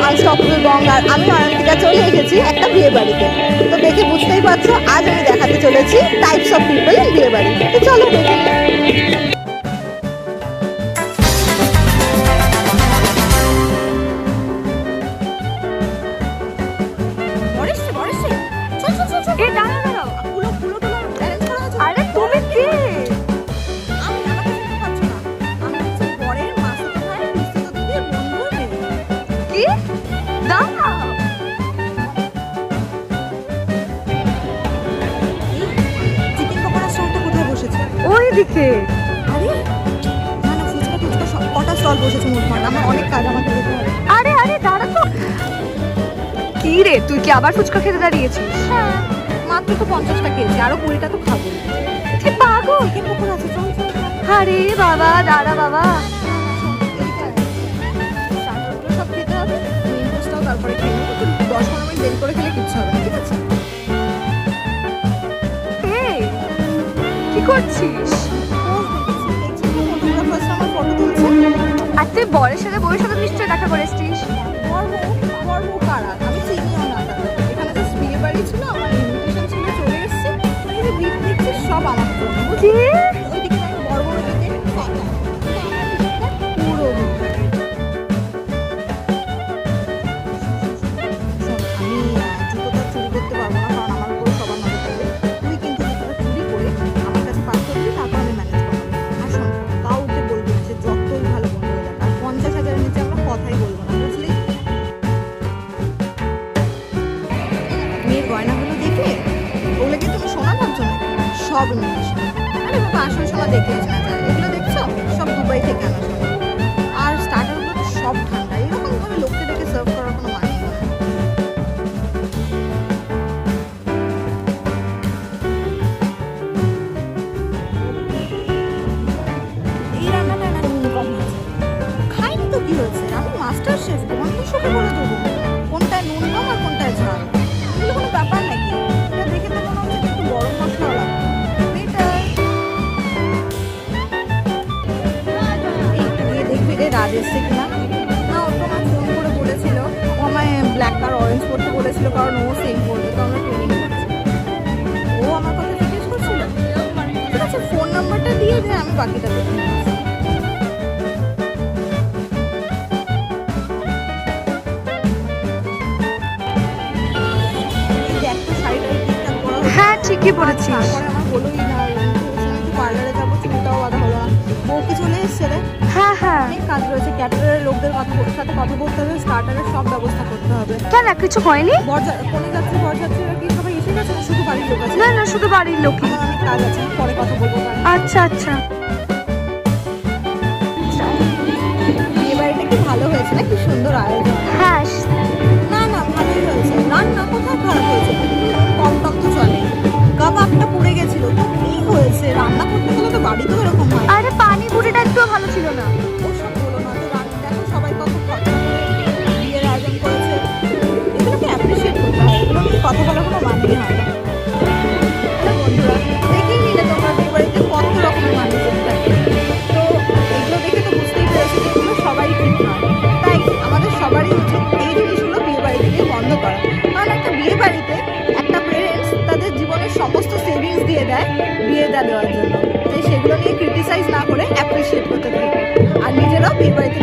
Unstoppable বং আর আমি অয়ন্তিকা চলে এসেছি একটা বিয়ে বাড়িতে। তো দেখে বুঝতেই পারছো আজ আমি দেখাতে চলেছি টাইপস অফ পিপল ইন বিয়ে বাড়ি। তো চলো দেখে দিকে। আরে না না, ফুচকা টুচকা সব কটা স্টল বসেছে মোটমাট, আমার অনেক কাজ, আমাকে যেতে হবে। আরে আরে দাঁড়া তো। কি রে, তুই কি আবার ফুচকা খেতে দাঁড়িয়েছিস? হ্যাঁ, মাত্র তো 50টা খেয়েছি, আরো 20টা তো খাবো। তুই পাগল? কে পুকুর আছে, চল চল। আরে বাবা দাঁড়া বাবা, সব খেতে হবে, মেন কোর্সটাও তারপরে খেয়ে নেবো। 10-15 মিনিট দেরি করে খেলে কিচ্ছু হবে না, ঠিক আছে? এই কি করছিস? আর তুই বরের সাথে বউয়ের সাথে নিশ্চয়ই দেখা করেছিস। আমি চিনিও না, এখানে জাস্ট বিয়ে বাড়ি ছিল, আমার ইনভিটেশন ছিল, চলে এসেছি। এই যে ভিড় দেখছিস সব আমার জন্য, কি? ওই দিকে বড় বড় দিকে পুরো সব নিয়ে আরে বাবা, আসল সোনা দেখলে চেনা যায়। এগুলো দেখছো সব দুবাই থেকে আনা সোনা। আর স্টার্টারগুলো তো সব ঠান্ডা, এরকম ভাবে লোককে ডেকে সার্ভ করার কোনো মানে নেই। এই রান্নাটা না নুন কম হয়েছে। খাইনি তো কি হয়েছে, আমি মাস্টার শেফ, তোমাকে শোকে বলে দেবো কোনটায় নুন কম আর কোনটায় ঝাল। এগুলো কোনো ব্যাপার নাকি? এটা দেখে তো মনে হচ্ছে একটু গরম মশলা লাগবে। রাজ এসছে কিনা না, ও তো আমার ফোন করে বলেছিল, ও আমায় ব্ল্যাক আর অরেঞ্জ করতে বলেছিল, কারণ ও সেম করবে, তো আমরা ট্রেনিং করছি। ও আমার কথা জিজ্ঞেস করছিল, ঠিক আছে ফোন নাম্বারটা দিয়ে দে, আমি বাকিটা দেখে নিচ্ছি। হ্যাঁ ঠিকই বলেছিস। তারপরে আমার বলোই না, একটু পার্লারে যাবো, চুলটাও বাঁধা হলো না। বউ কি চলে এসছে রে? হ্যাঁ হ্যাঁ, অনেক কাজ রয়েছে, ক্যাটারের লোকদের সাথে কথা বলতে হবে, স্টার্টারের সব ব্যবস্থা করতে হবে। কেন কিছু হয়নি? কোনে যাচ্ছে, বরযাত্রীরা কি সবাই এসে গেছে না শুধু বাড়ির লোক আছে? না না, শুধু বাড়ির লোক। আমার অনেক কাজ আছে, পরে কথা বলবো। আচ্ছা আচ্ছা। বিয়ে বাড়িটা কি ভালো হয়েছে না? কি সুন্দর আয়োজন। হ্যাঁ না না, ভালোই হয়েছে। রান্না কোথায় খারাপ হয়েছে? কম টক তো চলে, কাবাবটা পুড়ে গেছিল, তো কি হয়েছে? রান্না করতে গেলে তো বাড়িতেও এরকম হয়। আরে পানিপুরিটা একটু ভালো ছিল না। ওসব বলো না তো, রান্না দেখো সবাই কত খরচা করে বিয়ের আয়োজন করেছে, এগুলোকে অ্যাপ্রিসিয়েট করতে হয়, এগুলো নিয়ে কথা বলার কোনো মানেই হয় না। বন্ধুরা দেখেই নিলে তোমরা বিয়ে বাড়িতে কত রকমের মানুষ থাকে, তো এগুলো দেখে তো বুঝতেই পেরেছি যে এগুলো সবাই ঠিক নয়। তাই আমাদের সবারই উচিত এই জিনিসগুলো বিয়ে বাড়ি থেকে বন্ধ করা। কারণ একটা বিয়ে বাড়িতে একটা পেরেন্টস তাদের জীবনের সমস্ত সেভিংস দিয়ে দেয় বিয়ে দেওয়ার জন্য, তাই সেগুলো নিয়ে ক্রিটিসাইজ না করে অ্যাপ্রিসিয়েট করতে থাকে, আর নিজেরাও বিয়ে বাড়িতে